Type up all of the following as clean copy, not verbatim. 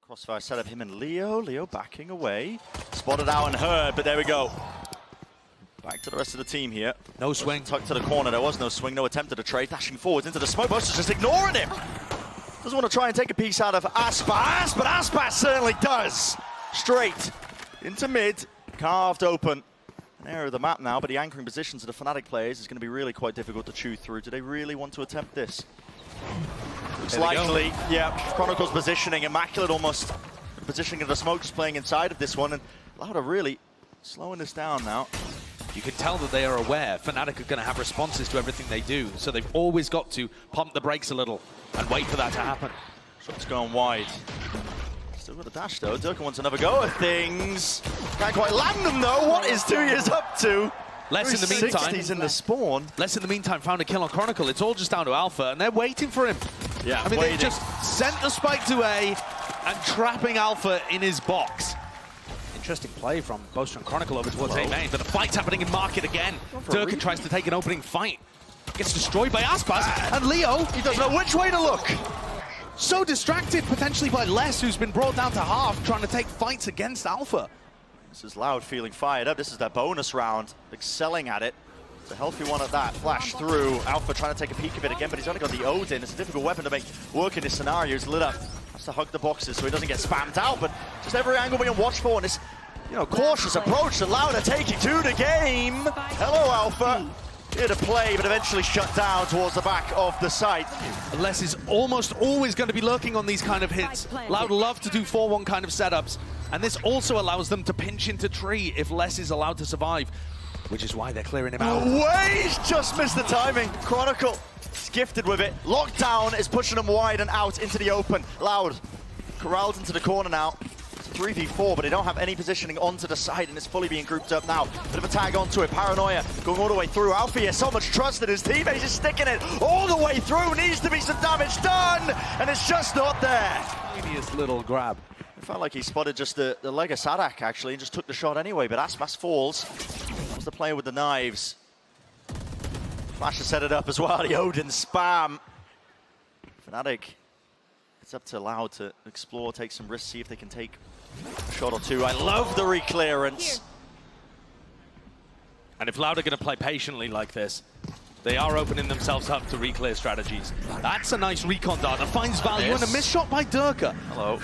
Crossfire set up him and Leo. Leo backing away. Spotted out and heard, but there we go. Back to the rest of the team here. No swing. Tucked to the corner. There was no swing. No attempt at a trade. Dashing forwards into the smoke. Boaster's just ignoring him. Doesn't want to try and take a piece out of Aspas, but Aspas certainly does. Straight into mid. Carved open. An area of the map now, but the anchoring positions of the Fnatic players is going to be really quite difficult to chew through. Do they really want to attempt this? Looks likely. Yeah, Chronicle's positioning. Immaculate almost. Positioning of the smoke, just playing inside of this one. And Lauda really slowing this down now. You can tell that they are aware Fnatic are going to have responses to everything they do, so they've always got to pump the brakes a little and wait for that to happen. Shot's going wide. Still got a dash though. Derke wants another go at things. Can't quite land them though. What is 2 years up to? Less in the meantime. He's in the spawn. Less in the meantime found a kill on Chronicle. It's all just down to Alpha, and they're waiting for him. Yeah, I mean, they just sent the spike to A and trapping Alpha in his box. Interesting play from Boaster and Chronicle over towards A main, but the fight's happening in market again. Derke tries to take an opening fight. Gets destroyed by Aspas, and Leo, he doesn't know which way to look. So distracted potentially by Les, who's been brought down to half, trying to take fights against Alpha. This is Loud feeling fired up. This is their bonus round, excelling at it. It's a healthy one at that. Flash through. Alpha trying to take a peek of it again, but he's only got the Odin. It's a difficult weapon to make work in this scenario. He's lit up. Has to hug the boxes so he doesn't get spammed out, but just every angle being watched for, and this, you know, cautious approach to Lauda taking to the game. Hello, Alpha. Here to play, but eventually shut down towards the back of the site. Les is almost always going to be lurking on these kind of hits. Loud love to do 4-1 kind of setups, and this also allows them to pinch into tree if Les is allowed to survive, which is why they're clearing him out. He's just missed the timing. Chronicle is gifted with it. Lockdown is pushing him wide and out into the open. Loud corralled into the corner now. 3v4, but they don't have any positioning onto the side, and it's fully being grouped up now. Bit of a tag onto it. Paranoia going all the way through. Alfajer, so much trust in his teammates, is sticking it all the way through. Needs to be some damage done, and it's just not there. Tiniest little grab. It felt like he spotted just the leg of Sadak, actually, and just took the shot anyway, but Aspas falls. That was the player with the knives. Flash has set it up as well. The Odin spam. Fnatic, it's up to Loud to explore, take some risks, see if they can take a shot or two. I love the reclearance. And if Loud are going to play patiently like this, they are opening themselves up to reclear strategies. That's a nice recon dart that finds value, and a miss shot by Derke. Hello.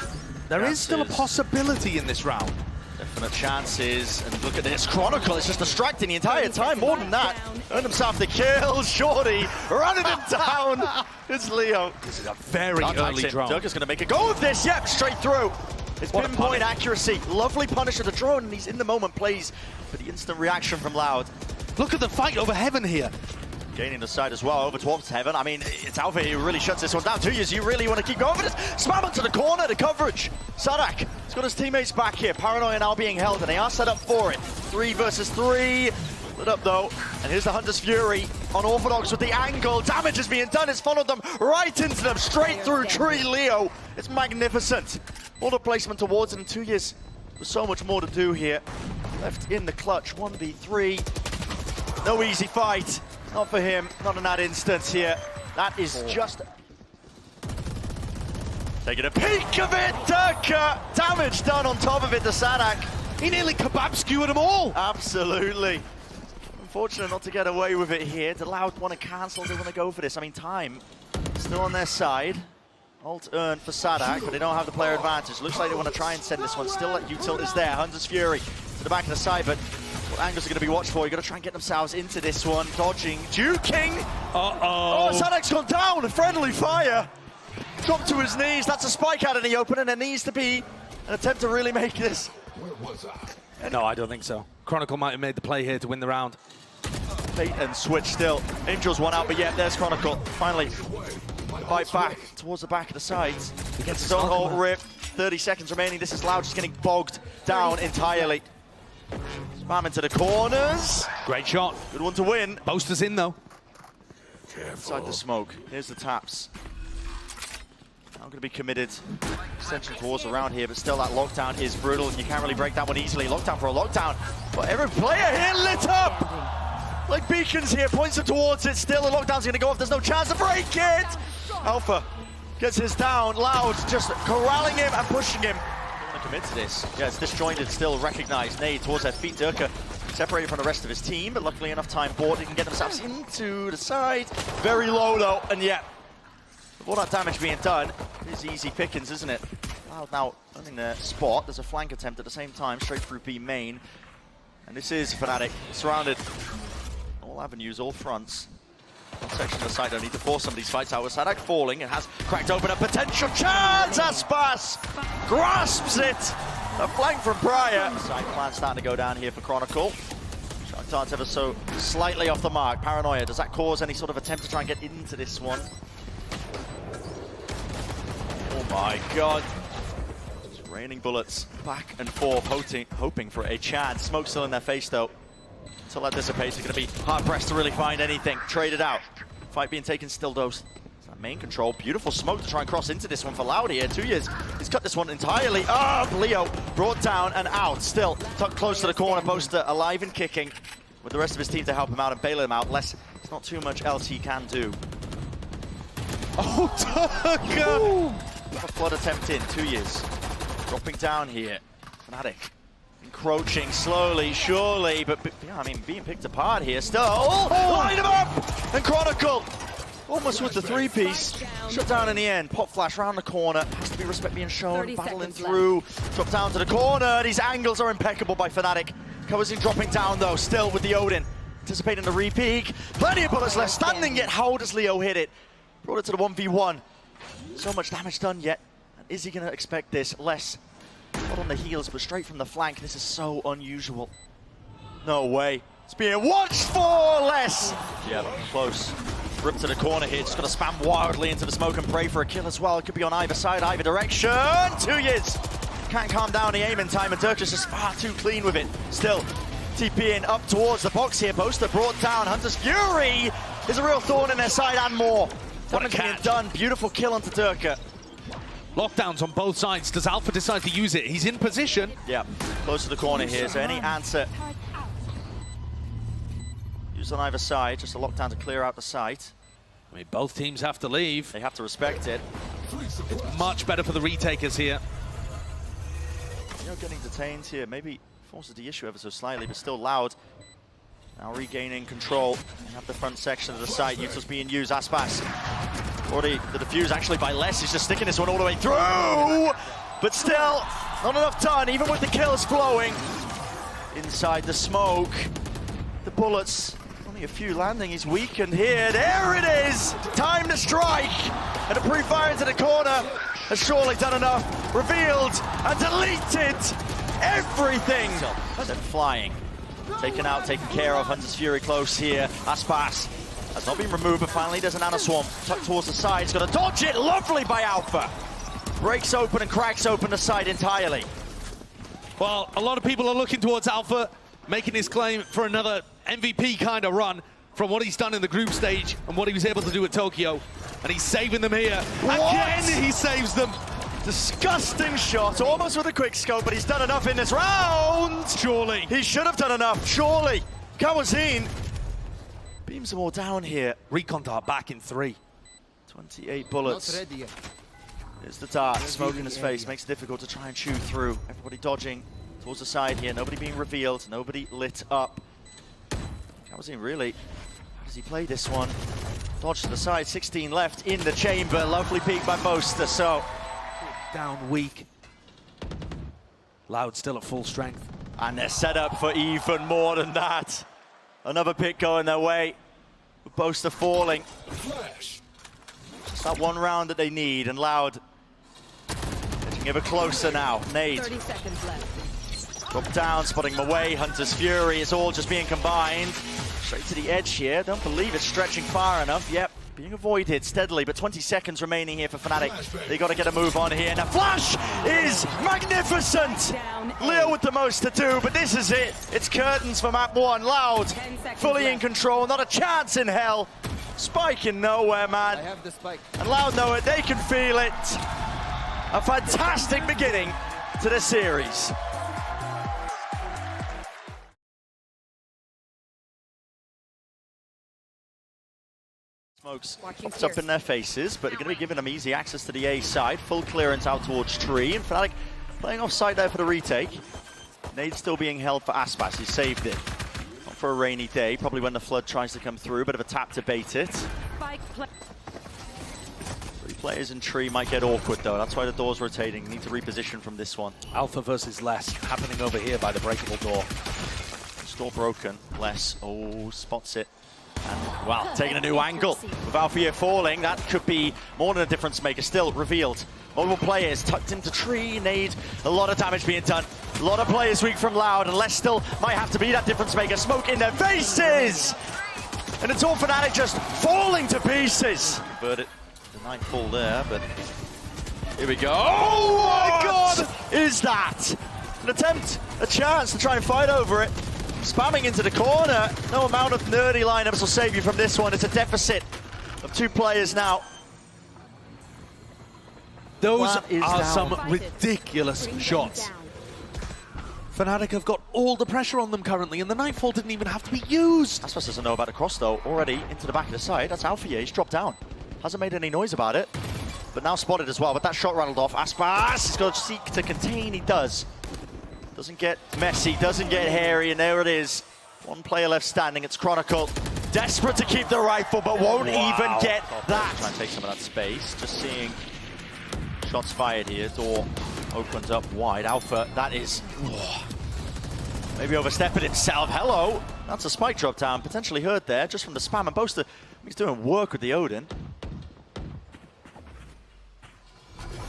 There is still a possibility in this round. Definite chances, and look at this. Chronicle is just distracting the entire time, more than that. Earned himself the kill. Shorty running him down. It's Leo. This is a very early drone. Derke's going to make a go of this. Yep, straight through. It's pinpoint accuracy. Lovely punish of the drone, and he's in the moment plays. But the instant reaction from Loud. Look at the fight over Heaven here. Gaining the side as well, over towards Heaven. I mean, it's Alpha who really shuts this one down. 2 years, you really want to keep going for this. Spam into the corner, the coverage. Sadak has got his teammates back here. Paranoia now being held, and they are set up for it. 3 versus 3. Lit up though, and here's the Hunter's Fury on Orthodox with the angle. Damage is being done. It's followed them right into them, straight through tree. Leo, it's magnificent. All the placement towards him. 2 years with so much more to do here. Left in the clutch, 1v3. No easy fight. Not for him, not in that instance here. That is just... Taking a peek of it, Derke! Damage done on top of it to Sadak. He nearly kebab skewered them all. Absolutely. Unfortunate not to get away with it here. The Loud want to cancel, they want to go for this. I mean, time still on their side. Ult earned for Sadak, but they don't have the player advantage. Looks like they want to try and send this one. Still, that util is there. Hunter's Fury to the back of the side, but what angles are going to be watched for? You've got to try and get themselves into this one. Dodging, duking. Oh, Sadak's gone down. A friendly fire. Dropped to his knees. That's a spike out in the open, and there needs to be an attempt to really make this. Where was I? No, I don't think so. Chronicle might have made the play here to win the round. Bait and switch still. Angel's one out, but yeah, there's Chronicle. Finally, fight back towards the back of the sides. He gets his own ult rip. 30 seconds remaining. This is Loud just getting bogged down entirely. Spam into the corners. Great shot. Good one to win. Boaster's in though. Inside the smoke. Here's the taps. I'm going to be committed. Extension towards around here, but still that lockdown is brutal, and you can't really break that one easily. Lockdown for a lockdown. But every player here lit up! Like beacons here, points them towards it. Still, the lockdown's going to go off. There's no chance to break it! Alpha gets his down. Loud just corralling him and pushing him. Don't want to commit to this. Yeah, it's disjointed, still recognized. Nade towards their feet. Derke separated from the rest of his team, but luckily enough time bought. They can get themselves into the side. Very low though, and yeah, with all that damage being done, it is easy pickings, isn't it? Loud now earning their spot. There's a flank attempt at the same time, straight through B main. And this is Fnatic, surrounded. All avenues, all fronts. One section of the side don't need to force some of these fights out. With Sadak falling, it has cracked open a potential chance. Aspas grasps it. A flank from Briar. Side plan starting to go down here for Chronicle. Shark ever so slightly off the mark. Paranoia, does that cause any sort of attempt to try and get into this one? Oh my god. Just raining bullets back and forth, hoping for a chance. Smoke still in their face though. Until that dissipates, they're going to be hard-pressed to really find anything. Traded out. Fight being taken still, dose. Main control. Beautiful smoke to try and cross into this one for Loud here. 2 years. He's cut this one entirely. Oh, Leo brought down and out. Still tucked close to the corner. Boaster alive and kicking with the rest of his team to help him out and bail him out. There's not too much else he can do. Oh, Derke! A flood attempt in. 2 years. Dropping down here. Fnatic. Encroaching slowly, surely, but yeah, I mean, being picked apart here still. Oh, line him up! And Chronicle, almost with the three-piece, shut down in the end. Pop flash around the corner, has to be respect being shown, battling through. Drop down to the corner, these angles are impeccable by Fnatic. Covers him dropping down though, still with the Odin. Anticipating the re-peek, plenty of bullets left standing, yet how does Leo hit it? Brought it to the 1v1. So much damage done yet, and is he gonna expect this? Less. Not on the heels, but straight from the flank. This is so unusual. No way. It's being watched for less. Yeah, close. Rip to the corner here. Just got to spam wildly into the smoke and pray for a kill as well. It could be on either side, either direction. 2 years. Can't calm down the aim in time, and Derke is just far too clean with it. Still, TPing up towards the box here. Boaster brought down. Hunter's Fury is a real thorn in their side and more. Damage being done. Beautiful kill onto Derke. Lockdowns on both sides. Does Alpha decide to use it? He's in position. Yeah, close to the corner here. So any answer used on either side, just a lockdown to clear out the site. I mean, both teams have to leave. They have to respect it. It's much better for the retakers here. Getting detained here. Maybe forces the issue ever so slightly, but still Loud. Now regaining control. They have the front section of the site. Util's being used. Aspas. Already the defuse actually by less. He's just sticking this one all the way through. But still, not enough done, even with the kills flowing. Inside the smoke. The bullets, only a few landing. He's weakened here. There it is! Time to strike! And a pre-fire into the corner has surely done enough. Revealed and deleted everything. And then flying. Taken out, taken care of. Hunter's Fury close here. Aspas has not been removed, but finally there's an Anna Swarm tucked towards the side. He's going to dodge it. Lovely by Alpha. Breaks open and cracks open the side entirely. Well, a lot of people are looking towards Alpha, making his claim for another MVP kind of run from what he's done in the group stage and what he was able to do at Tokyo. And he's saving them here. What? Again, he saves them. Disgusting shot, almost with a quick scope, but he's done enough in this round. Surely. He should have done enough, surely. Kawazine beams them all down here. Recon dart back in 3. 28 bullets. Not ready yet. Here's the dart, smoke in his face, makes it difficult to try and chew through. Everybody dodging towards the side here, nobody being revealed, nobody lit up. Kawazine really, how does he play this one? Dodge to the side, 16 left in the chamber. Lovely peek by Boaster, so. Down weak. Loud still at full strength. And they're set up for even more than that. Another pick going their way. Boaster falling. Just that one round that they need, and Loud getting ever closer now. Nade. 30 seconds left. Drop down, spotting him away. Hunter's Fury is all just being combined. Straight to the edge here. Don't believe it's stretching far enough. Yep, being avoided steadily, but 20 seconds remaining here for Fnatic. They got to get a move on here. Now Flash is magnificent. Leo with the most to do, but this is it. It's curtains for map 1. Loud, fully in control. Not a chance in hell. Spike in nowhere, man. I have the spike. And Loud know it. They can feel it. A fantastic beginning to the series. Smokes Watching popped up in their faces, but they're going to be giving them easy access to the A side. Full clearance out towards Tree, and Fnatic playing off side there for the retake. Nade still being held for Aspas. He saved it. Not for a rainy day, probably when the flood tries to come through. Bit of a tap to bait it. Three players in Tree might get awkward though. That's why the door's rotating. Need to reposition from this one. Alpha versus Less happening over here by the breakable door. Door broken. Less. Oh, spots it. And, well, taking a new angle. With Alfajer falling, that could be more than a difference maker. Still revealed. Multiple players tucked into Tree. Nade. A lot of damage being done. A lot of players weak from Loud. And Less still might have to be that difference maker. Smoke in their faces! And it's all Fnatic just falling to pieces. Convert it. The 9 fall there, but here we go. Oh my God! Is that an attempt, a chance to try and fight over it? Spamming into the corner. No amount of nerdy lineups will save you from this one. It's a deficit of 2 players now. Those are some ridiculous shots. Fnatic have got all the pressure on them currently, and the Nightfall didn't even have to be used. Aspas doesn't know about the cross though. Already into the back of the side. That's Alfajer. He's dropped down. Hasn't made any noise about it, but now spotted as well. But that shot rattled off. Aspas is going to seek to contain. He does. Doesn't get messy, doesn't get hairy, and there it is. 1 player left standing, it's Chronicle. Desperate to keep the rifle, but won't even get that. Try and take some of that space. Just seeing shots fired here. Door opens up wide. Alpha, that is maybe overstepping himself. Hello. That's a spike drop down, potentially heard there, just from the spam. And Boaster, he's doing work with the Odin.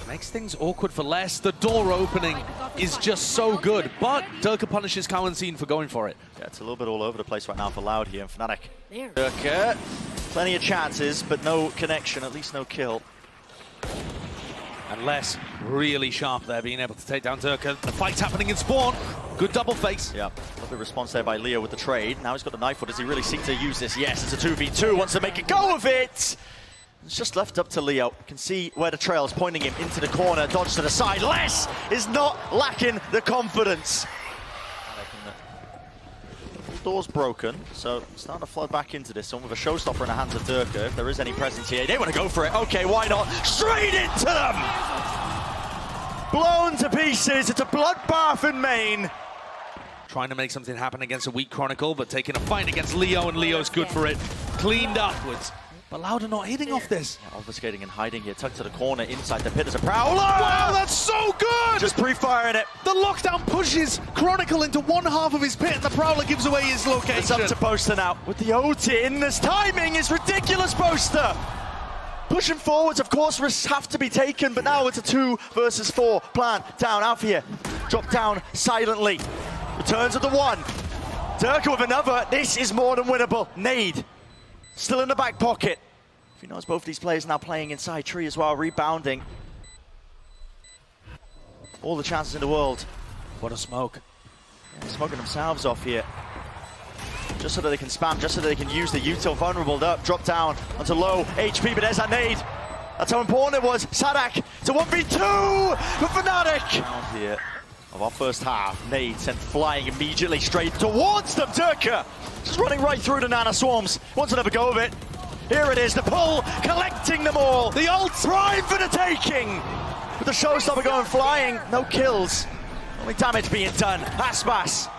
Makes things awkward for Less. The door opening is just so good, but Derke punishes Cowan for going for it. Yeah, it's a little bit all over the place right now for Loud here in Fnatic. Derke, plenty of chances, but no connection, at least no kill. And Less really sharp there, being able to take down Derke. The fight's happening in spawn. Good double face. Yeah, lovely response there by Leo with the trade. Now he's got the knife. Does he really seek to use this? Yes, it's a 2v2. Wants to make a go of it. It's just left up to Leo. You can see where the trail is pointing him into the corner. Dodge to the side. Less is not lacking the confidence. The door's broken, so starting to flood back into this one with a showstopper in the hands of Derke. If there is any presence here, they want to go for it. Okay, why not? Straight into them! Blown to pieces. It's a bloodbath in main. Trying to make something happen against a weak Chronicle, but taking a fight against Leo, and Leo's good for it. Cleaned upwards. But Loud are not hitting off this. Yeah, obfuscating and hiding here. Tucked to the corner inside the pit. There's a Prowler! Wow, that's so good! Just pre-firing it. The lockdown pushes Chronicle into one half of his pit, and the Prowler gives away his location. It's up to Boaster now. With the OT in, this timing is ridiculous, Boaster! Pushing forwards, of course, risks have to be taken, but now it's a 2 versus 4 plan. Down, Alfajer. Drop down silently. Returns with the 1. Derke with another. This is more than winnable. Nade. Still in the back pocket. If he knows both these players now playing inside Tree as well, rebounding. All the chances in the world. What a smoke. Yeah, smoking themselves off here. Just so that they can spam, just so that they can use the util vulnerable up, drop down onto low HP, but there's that nade. That's how important it was. Sadak to 1v2 for Fnatic. Round here of our first half. Nade sent flying immediately straight towards them. Derke just running right through the Nana Swarms. Wants another go of it. Here it is, the pull, collecting them all. The ult prime for the taking. With the showstopper going flying, no kills. Only damage being done. Aspas.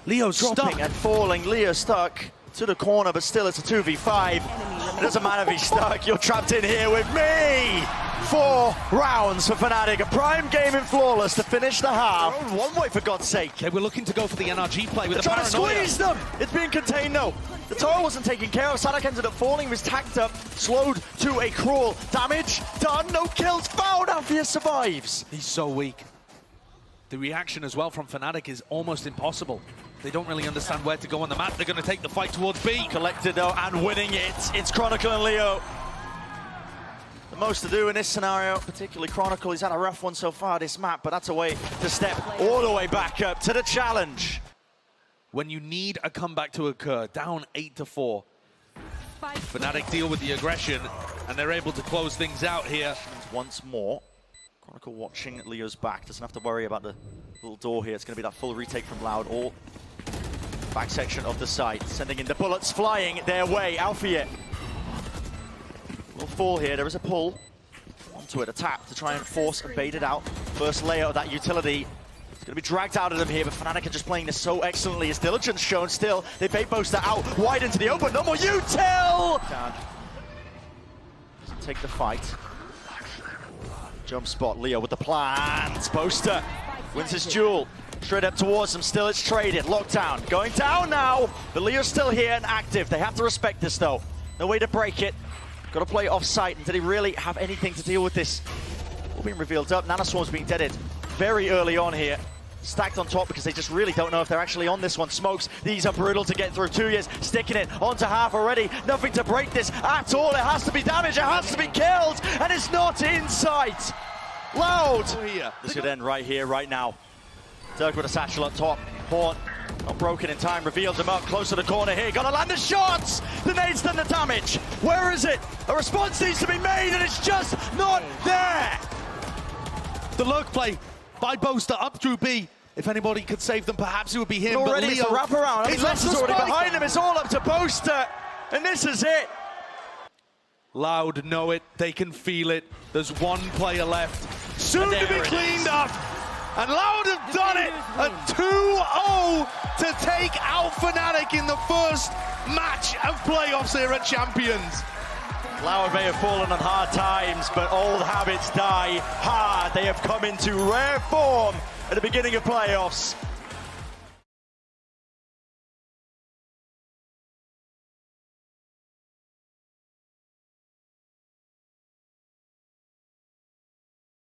Leo Dropping stuck. and falling. Leo stuck to the corner, but still it's a 2v5. It doesn't matter if he's stuck. You're trapped in here with me. 4 rounds for Fnatic. A prime game in Flawless to finish the half. One way, for God's sake. They were looking to go for the NRG play with the trying to paranoia. squeeze them. It's being contained though. The tower wasn't taken care of. Sadak ended up falling. He was tagged up, slowed to a crawl. Damage done. No kills found. Alfajer survives. He's so weak. The reaction as well from Fnatic is almost impossible. They don't really understand where to go on the map. They're going to take the fight towards B. Collected though and winning it. It's Chronicle and Leo. The most to do in this scenario, particularly Chronicle. He's had a rough one so far this map, but that's a way to step all the way back up to the challenge. When you need a comeback to occur, down 8-4. Fnatic deal with the aggression, and they're able to close things out here. Once more. Chronicle watching Leo's back. Doesn't have to worry about the little door here. It's going to be that full retake from Loud. All back section of the site. Sending in the bullets flying their way. Alfajer fall here. There is a pull onto it, a tap to try and force and bait it out. First layer of that utility. It's going to be dragged out of them here, but Fnatic are just playing this so excellently. His diligence shown still. They bait Boaster out wide into the open. No more util! Down. Doesn't take the fight. Jump spot, Leo with the plans. Boaster wins his duel. Straight up towards them, still it's traded. Lockdown, going down now. But Leo's still here and active. They have to respect this though. No way to break it. Got to play off site. And did he really have anything to deal with this? All being revealed up. Nanoswarm's being deaded very early on here. Stacked on top because they just really don't know if they're actually on this one. Smokes, these are brutal to get through. 2 years, sticking it onto half already. Nothing to break this at all. It has to be damaged, it has to be killed, and it's not in sight. Loud! This could end right here, right now. Derke with a satchel up top. Horn, not broken in time, reveals him up, close to the corner here. Gotta land the shots! The nade's done the damage. Where is it? A response needs to be made, and it's just not there! The lurk play by Boaster up through B. If anybody could save them, perhaps it would be him. Already but it's a Leo, wraparound. I mean, Leicester's already behind him. It's all up to Boaster. And this is it. Loud know it. They can feel it. There's one player left. Soon to be cleaned up. And Loud have done it. A 2-0 to take out Fnatic in the first match of playoffs here at Champions. Loud may have fallen on hard times, but old habits die hard. They have come into rare form at the beginning of playoffs.